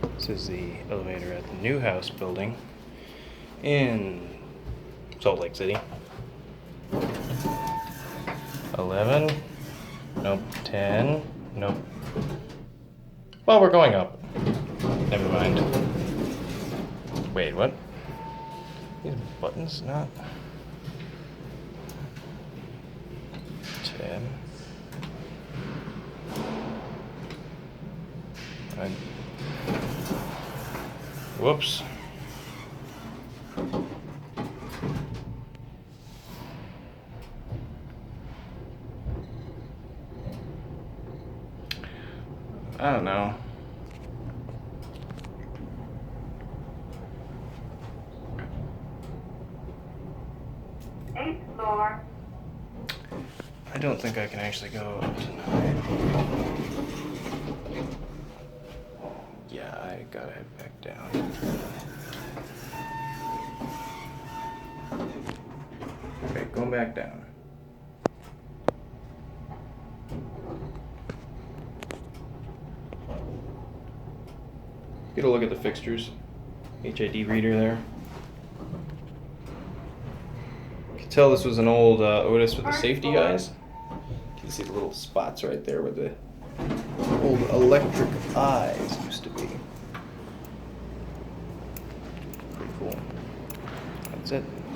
This is the elevator at the new house building in Salt Lake City. 11. Nope. 10. Nope. Well, we're going up. Never mind. Wait, what? These buttons not. 10. Whoops. I don't know. Eighth floor. I don't think I can actually go up tonight. Yeah, I gotta head back down. Okay, going back down. Get a look at the fixtures. HID reader there. You can tell this was an old Otis with the safety guys. You can see the little spots right there where the old electric eyes used to be. Pretty cool. That's it.